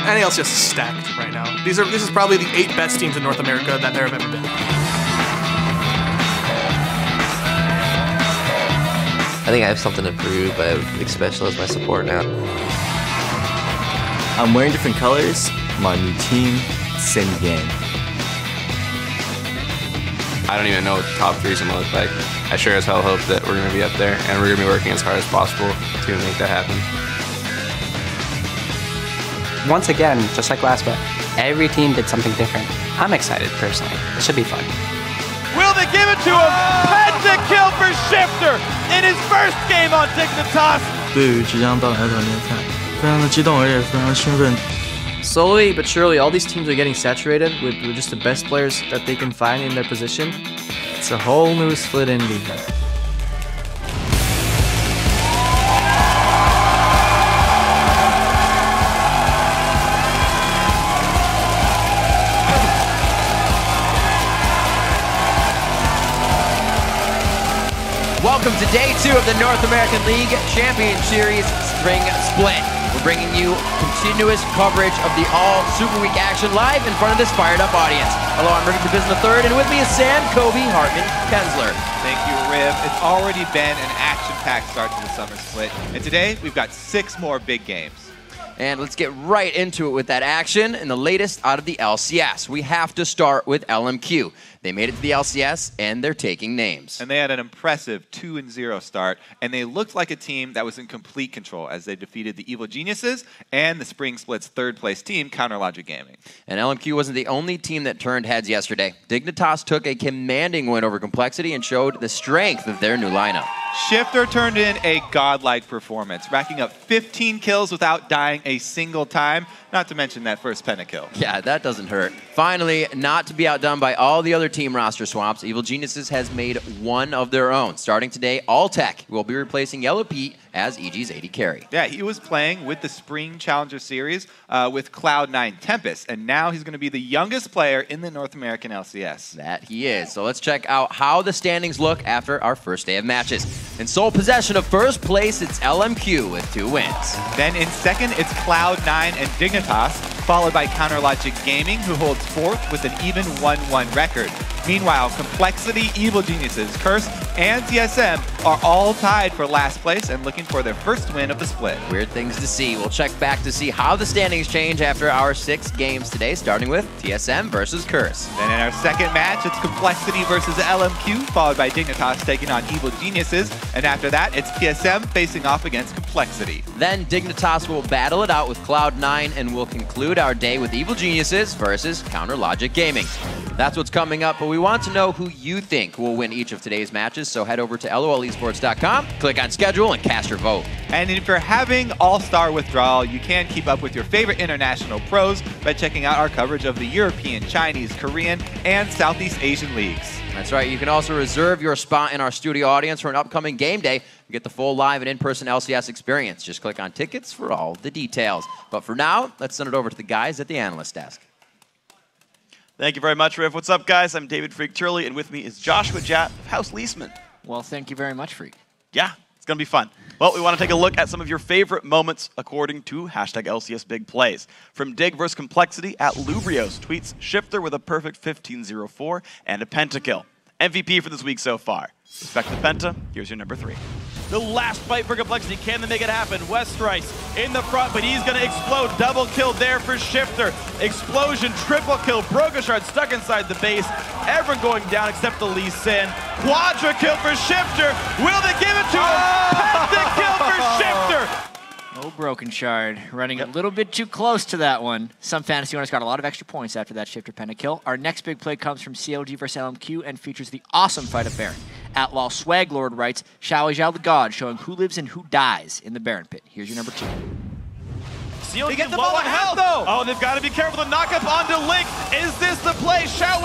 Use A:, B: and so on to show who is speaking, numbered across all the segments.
A: NALCS is stacked right now. This is probably the 8 best teams in North America that there have ever been.
B: I think I have something to prove, but I have Big Special as my support now.
C: I'm wearing different colors, my new team, same game.
D: I don't even know what the top 3 is going to look like. I sure as hell hope that we're going to be up there, and we're going to be working as hard as possible to make that happen.
E: Once again, just like last bet, every team did something different. I'm excited personally. It should be fun.
F: Will they give it to him? Pentakill for Shifter in his first game on Dignitas.
C: 对于即将到来的团联赛，非常的激动，而且非常兴奋。
G: Slowly but surely, all these teams are getting saturated with just the best players that they can find in their position. It's a whole new split indie.
H: Welcome to day 2 of the North American League Champion Series Spring Split. We're bringing you continuous coverage of the All Super Week action live in front of this fired up audience. Hello, I'm Ricky Bison III, and with me is Sam, Kobe, Hartman, Kensler.
F: Thank you, Riv. It's already been an action-packed start to the summer split, and today we've got 6 more big games.
H: And let's get right into it with that action and the latest out of the LCS. We have to start with LMQ. They made it to the LCS, and they're taking names.
F: And they had an impressive 2-0 start, and they looked like a team that was in complete control as they defeated the Evil Geniuses and the Spring Split's 3rd-place team, Counterlogic Gaming.
H: And LMQ wasn't the only team that turned heads yesterday. Dignitas took a commanding win over Complexity and showed the strength of their new lineup.
F: Shifter turned in a godlike performance, racking up 15 kills without dying a single time, not to mention that first pentakill.
H: Yeah, that doesn't hurt. Finally, not to be outdone by all the other team roster swaps, Evil Geniuses has made one of their own. Starting today, Alltech will be replacing Yellow Pete as EG's AD carry.
F: Yeah, he was playing with the Spring Challenger Series with Cloud9 Tempest, and now he's going to be the youngest player in the North American LCS.
H: That he is. So let's check out how the standings look after our first day of matches. In sole possession of first place, it's LMQ with 2 wins.
F: Then in second, it's Cloud9 and Dignitas, followed by Counterlogic Gaming, who holds 4th with an even 1-1 record. Meanwhile, Complexity, Evil Geniuses, Curse, and TSM are all tied for last place and looking for their first win of the split.
H: Weird things to see. We'll check back to see how the standings change after our 6 games today, starting with TSM versus Curse.
F: Then in our second match, it's Complexity versus LMQ, followed by Dignitas taking on Evil Geniuses, and after that, it's TSM facing off against Complexity.
H: Then Dignitas will battle it out with Cloud9, and we'll conclude our day with Evil Geniuses versus Counterlogic Gaming. That's what's coming up, but we want to know who you think will win each of today's matches, so head over to lolesports.com, click on schedule, and cast your vote.
F: And if you're having all-star withdrawal, you can keep up with your favorite international pros by checking out our coverage of the European, Chinese, Korean, and Southeast Asian leagues.
H: That's right. You can also reserve your spot in our studio audience for an upcoming game day. You get the full live and in-person LCS experience. Just click on tickets for all the details. But for now, let's send it over to the guys at the analyst desk.
I: Thank you very much, Riv. What's up, guys? I'm David Freak Turley, and with me is Joshua Jatt of House Leesman.
J: Well, thank you very much, Freak.
I: Yeah, it's going to be fun. Well, we want to take a look at some of your favorite moments according to #LCS Big Plays. From Dig vs. Complexity at Lubrios tweets Shifter with a perfect 15-0-4 and a pentakill. MVP for this week so far. Respect the penta. Here's your number 3.
K: The last fight for Complexity. Can they make it happen? Westrice in the front, but he's going to explode. Double kill there for Shifter. Explosion, triple kill. Brogushard stuck inside the base. Everyone going down except the Lee Sin. Quadra kill for Shifter. Will they give it to him? Pentakill for Shifter.
J: Oh, Broken Shard running a little bit too close to that one. Some fantasy owners got a lot of extra points after that Shifter pentakill. Our next big play comes from CLG vs LMQ and features the awesome fight of Baron. Outlaw Swaglord writes, Xiao Zhao the God, showing who lives and who dies in the Baron pit. Here's your number 2.
K: They get the ball on health, though. Oh, they've got to be careful. The knock-up onto Link. Is this the play? Xiao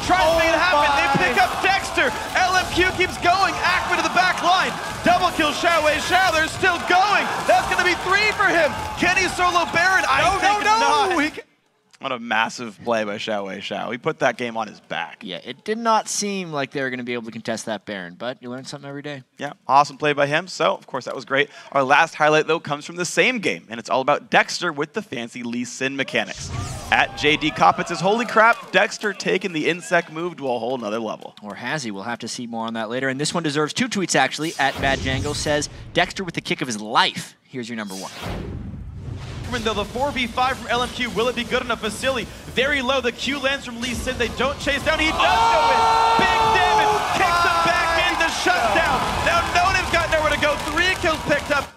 K: tries to make it happen. They pick up Dexter. LMQ keeps going. Akma to the back line. Double kill Xiao. They're still going. That's going to be 3 for him. Can he solo Baron? I think not.
I: What a massive play by Xiao Xiao. He put that game on his back.
J: Yeah, it did not seem like they were going to be able to contest that Baron, but you learn something every day.
I: Yeah, awesome play by him. So, of course, that was great. Our last highlight, though, comes from the same game, and it's all about Dexter with the fancy Lee Sin mechanics. At JD Coppett says, holy crap, Dexter taking the insect move to a whole nother level.
J: Or has he? We'll have to see more on that later. And this one deserves 2 tweets, actually. At Bad Django says, Dexter with the kick of his life. Here's your number 1.
K: Though the 4v5 from LMQ, will it be good enough? Vasily very low. The Q lands from Lee Sin. They don't chase down. He does go in. Big damage. Kicks him back into shutdown. Now Nonim's got nowhere to go. 3 kills picked up.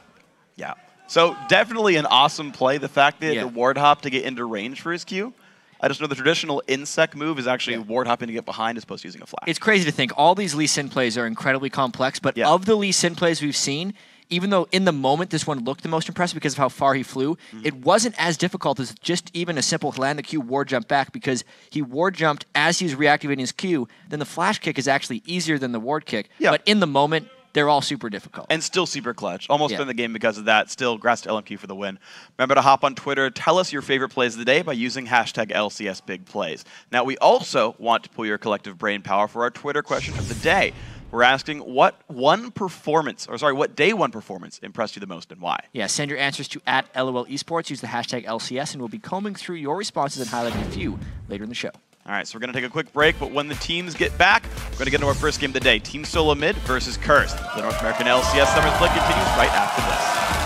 I: Yeah. So definitely an awesome play. The fact that the ward hop to get into range for his Q. I just know the traditional insect move is actually ward hopping to get behind as opposed to using a flash.
J: It's crazy to think all these Lee Sin plays are incredibly complex, but of the Lee Sin plays we've seen, even though in the moment this one looked the most impressive because of how far he flew, it wasn't as difficult as just even a simple land the Q ward jump back because he ward jumped as he was reactivating his Q. Then the flash kick is actually easier than the ward kick. But in the moment, they're all super difficult.
I: And still super clutch. Almost in the game because of that. Still, congrats to LMQ for the win. Remember to hop on Twitter. Tell us your favorite plays of the day by using hashtag #LCSBigPlays. Now, we also want to pull your collective brain power for our Twitter question of the day. We're asking what day one performance impressed you the most and why?
J: Yeah, send your answers to @LOL Esports. Use the hashtag LCS, and we'll be combing through your responses and highlighting a few later in the show.
I: All right, so we're going to take a quick break, but when the teams get back, we're going to get into our first game of the day. Team Solo Mid versus Cursed. The North American LCS Summer Split continues right after this.